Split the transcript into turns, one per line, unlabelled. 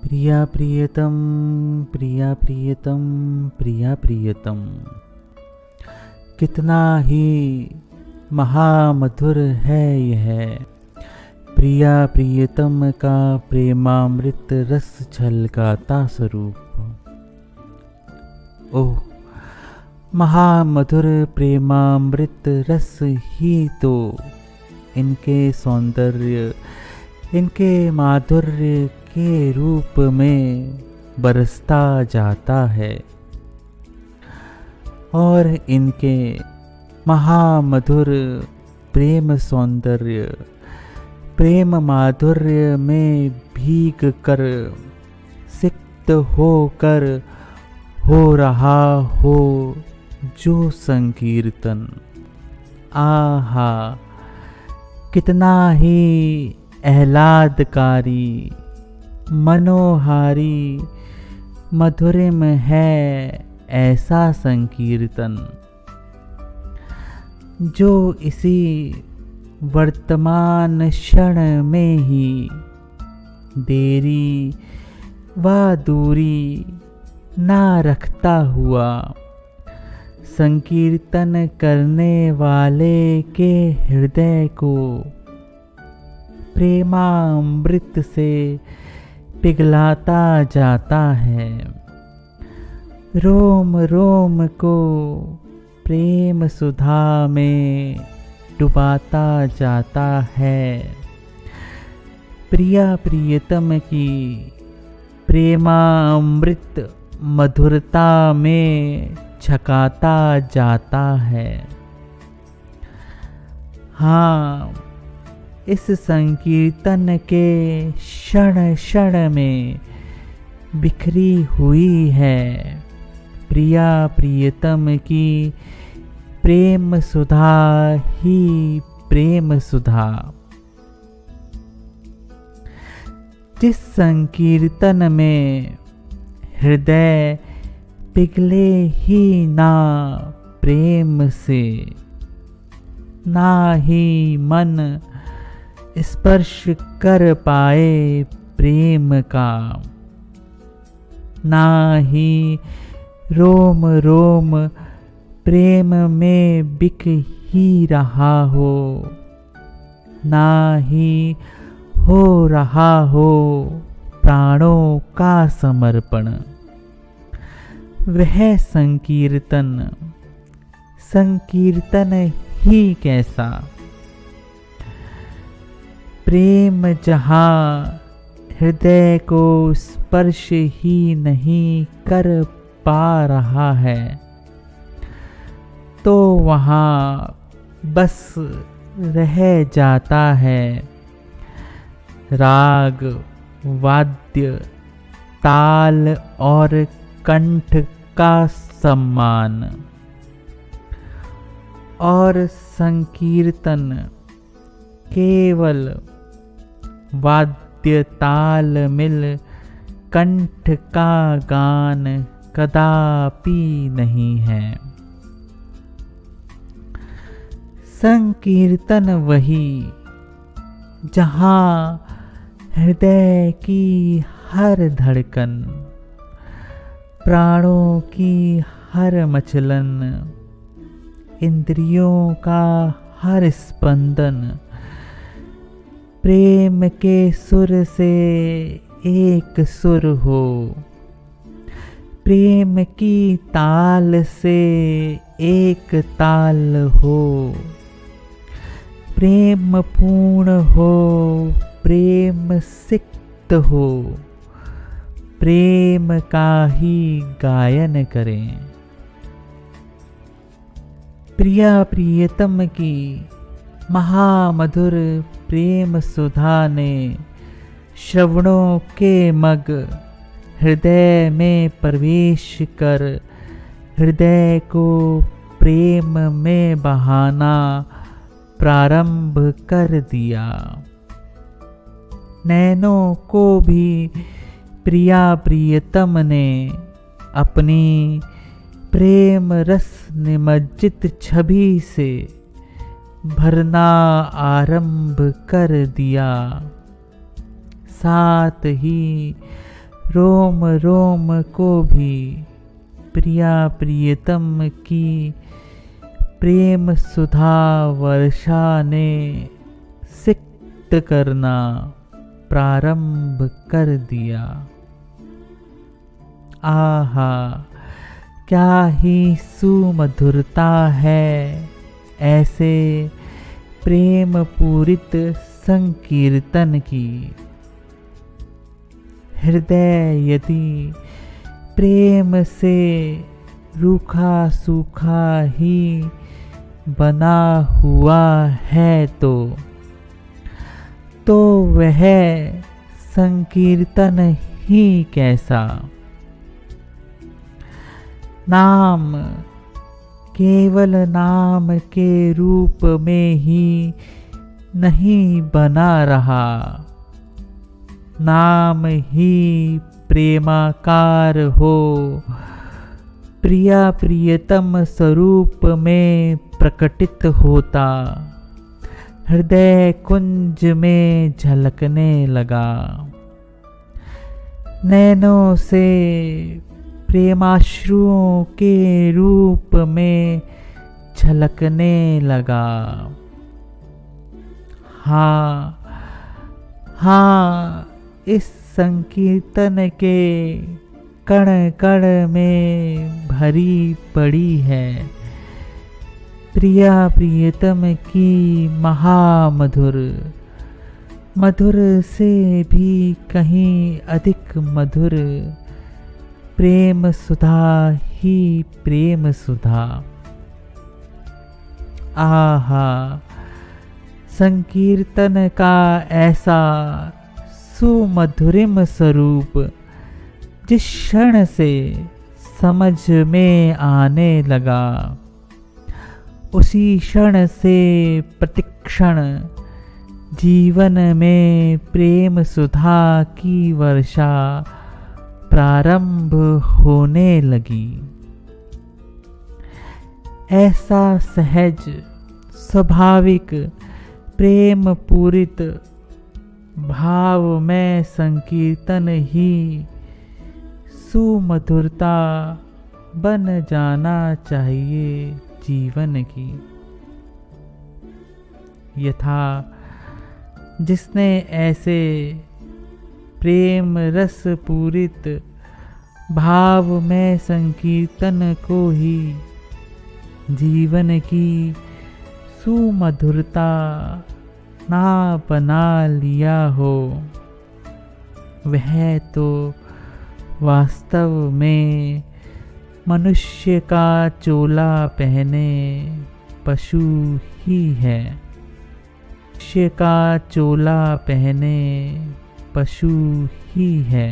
प्रिया प्रियतम प्रिया प्रियतम प्रिया प्रियतम, कितना ही महामधुर है यह प्रिया प्रियतम का प्रेमामृत रस छलकाता स्वरूप। ओह, महामधुर प्रेमामृत रस ही तो इनके सौंदर्य, इनके माधुर्य के रूप में बरसता जाता है और इनके महामधुर प्रेम सौंदर्य, प्रेम माधुर्य में भीग कर सिक्त होकर हो रहा हो जो संकीर्तन, आहा कितना ही आह्लादकारी, मनोहारी, मधुरिम है ऐसा संकीर्तन जो इसी वर्तमान क्षण में ही देरी व दूरी ना रखता हुआ संकीर्तन करने वाले के हृदय को प्रेमामृत से पिघलाता जाता है, रोम रोम को प्रेम सुधा में डुबाता जाता है। प्रिया प्रियतम की प्रेमामृत मधुरता में छकाता जाता है। हाँ, इस संकीर्तन के क्षण क्षण में बिखरी हुई है प्रिया प्रियतम की प्रेम सुधा ही प्रेम सुधा। जिस संकीर्तन में हृदय पिघले ही ना प्रेम से, ना ही मन स्पर्श कर पाए प्रेम का, ना ही रोम रोम प्रेम में बिक ही रहा हो, ना ही हो रहा हो प्राणों का समर्पण, वह संकीर्तन, संकीर्तन ही कैसा प्रेम जहाँ हृदय को स्पर्श ही नहीं कर पा रहा है, तो वहाँ बस रह जाता है राग, वाद्य, ताल और कंठ का सम्मान, और संकीर्तन केवल वाद्य ताल मिल कंठ का गान कदापि नहीं है। संकीर्तन वही जहाँ हृदय की हर धड़कन, प्राणों की हर मचलन, इंद्रियों का हर स्पंदन प्रेम के सुर से एक सुर हो, प्रेम की ताल से एक ताल हो, प्रेम पूर्ण हो, प्रेम सिक्त हो, प्रेम का ही गायन करें। प्रिया प्रियतम की महामधुर प्रेम सुधा ने श्रवणों के मग हृदय में प्रवेश कर हृदय को प्रेम में बहाना प्रारंभ कर दिया। नैनों को भी प्रिया प्रियतम ने अपनी प्रेम रस निमज्जित छवि से भरना आरंभ कर दिया। साथ ही रोम रोम को भी प्रिया प्रियतम की प्रेम सुधा वर्षा ने सिक्त करना प्रारंभ कर दिया। आहा, क्या ही सुमधुरता है ऐसे प्रेम पूरित संकीर्तन की। हृदय यदि प्रेम से रूखा सूखा ही बना हुआ है तो वह संकीर्तन ही कैसा। नाम केवल नाम के रूप में ही नहीं बना रहा, नाम ही प्रेमाकार हो प्रिया प्रियतम स्वरूप में प्रकटित होता हृदय कुंज में झलकने लगा। नैनों से प्रेमाश्रुओं के रूप में झलकने लगा। हाँ हाँ, इस संकीर्तन के कण कण में भरी पड़ी है प्रिया प्रियतम की महामधुर, मधुर से भी कहीं अधिक मधुर प्रेम सुधा ही प्रेम सुधा। आहा, संकीर्तन का ऐसा सुमधुरिम स्वरूप जिस क्षण से समझ में आने लगा, उसी क्षण से प्रतिक्षण जीवन में प्रेम सुधा की वर्षा प्रारंभ होने लगी। ऐसा सहज स्वाभाविक प्रेम पूरित भाव में संकीर्तन ही सुमधुरता बन जाना चाहिए जीवन की। यथा जिसने ऐसे प्रेम रस पूरित भाव में संकीर्तन को ही जीवन की सुमधुरता ना बना लिया हो, वह तो वास्तव में मनुष्य का चोला पहने पशु ही है। मनुष्य का चोला पहने पशु ही है।